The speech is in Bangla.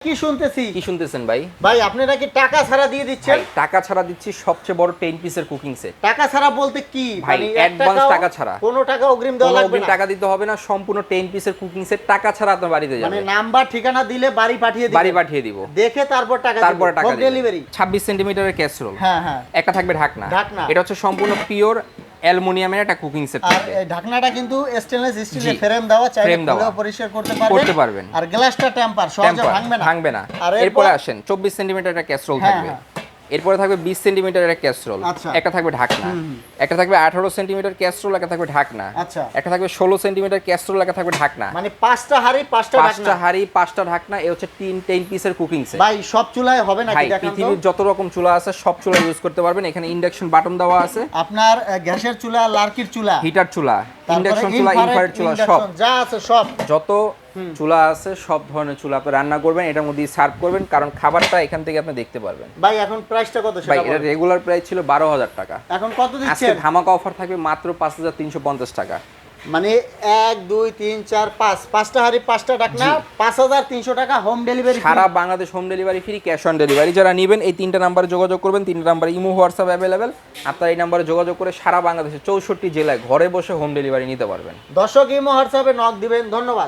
কি শুনতেছি? কি শুনতেছেন ভাই? ভাই আপনারা কি টাকা ছাড়া দিয়ে দিচ্ছেন? ভাই টাকা ছাড়া দিচ্ছি সবচেয়ে বড় 10 পিসের কুকিং সেট। টাকা ছাড়া বলতে কি? ভাই অ্যাডভান্স টাকা ছাড়া। কোনো টাকা অগ্রিম দেওয়া কোনো লাগবে অগ্রিম না? টাকা দিতে হবে না, সম্পূর্ণ 10 পিসের কুকিং সেট টাকা ছাড়া আপনার বাড়িতে যাবে। মানে নাম্বার ঠিকানা দিলে বাড়ি পাঠিয়ে দিবেন? বাড়ি পাঠিয়ে দিব। দেখে তারপর টাকা তারপরে টাকা দিবেন। ডেলিভারি 26 সেন্টিমিটারের ক্যাসরোল। হ্যাঁ হ্যাঁ। একটা থাকবে ঢাকনা। ঢাকনা। এটা হচ্ছে সম্পূর্ণ পিওর অ্যালুমিনিয়ামের একটা কুকিং সেট আর থাকবে। এই ঢাকনাটা কিন্তু স্টেনলেস স্টিলের জি। ফ্রেম দেওয়া, চাইলে ফ্রেম দেওয়া। খুলেও পরিষ্কার করতে পারবেন। আর গ্লাসটা টেম্পার, সহজে টেম্পার ভাঙবে না। ভাঙবে না। আর এরপরে আসেন 24 সেন্টিমিটারের একটা ক্যাসরোল হ্যাঁ, থাকবে। হ্যাঁ। এরপরে থাকবে 20 সেন্টিমিটারের একটা ক্যাসরোল। আচ্ছা। একটা থাকবে ঢাকনা। একটা থাকবে 18 সেন্টিমিটার ক্যাসরোল, একটা থাকবে ঢাকনা। আচ্ছা। একটা থাকবে 16 সেন্টিমিটার ক্যাসরোল, একটা থাকবে ঢাকনা। মানে পাঁচটা হাড়ি পাঁচটা ঢাকনা। পাঁচটা হাঁড়ি পাঁচটা ঢাকনা, এই হচ্ছে 10 পিসের কুকিং সেট। ভাই সব চুলায় হবে নাকি ভাই দেখান তো? পৃথিবীর যত রকম চুলা আছে সব চুলা ইউজ করতে পারবেন। এখানে ইন্ডাকশন বাটন দেওয়া আছে, আপনার গ্যাসের চুলা, লার্কির চুলা, হিটার চুলা, তারপরে ইন্ডাকশন চুলা, ইনফ্রারেড চুলা, সব ইন্ডাকশন যা আছে সব। যত চুলা আছে সব ধরনের চুলা আপনি রান্না করবেন, এটার মধ্যে সার্ভ করবেন, কারণ খাবারটা এখান থেকে আপনি দেখতে পারবেন। ভাই এখন প্রাইসটা কত ভাই সেটা এটা বলেন? রেগুলার প্রাইস ছিল 12,000 টাকা, এখন কত আজকে দিচ্ছেন? ধামাকা অফার থাকবে মাত্র 5,350 টাকা। মানে 1 2 3 4 5 পাঁচটা হাড়ি পাঁচটা ঢাকনা, 5300 টাকা হোম ডেলিভারি। সারা Bangladesh home delivery free, cash on delivery. যারা নেবেন এই তিনটা নাম্বারে যোগাযোগ করবেন, তিনটা নাম্বারে ইমো, হোয়াটসঅ্যাপ অ্যাভেলেবেল। আপনারা এই নাম্বারে যোগাযোগ করে সারা বাংলাদেশে 64 জেলায় ঘরে বসে হোম ডেলিভারি নিতে পারবেন। দর্শক ইমো হোয়াটসঅ্যাপে নক দিবেন। ধন্যবাদ।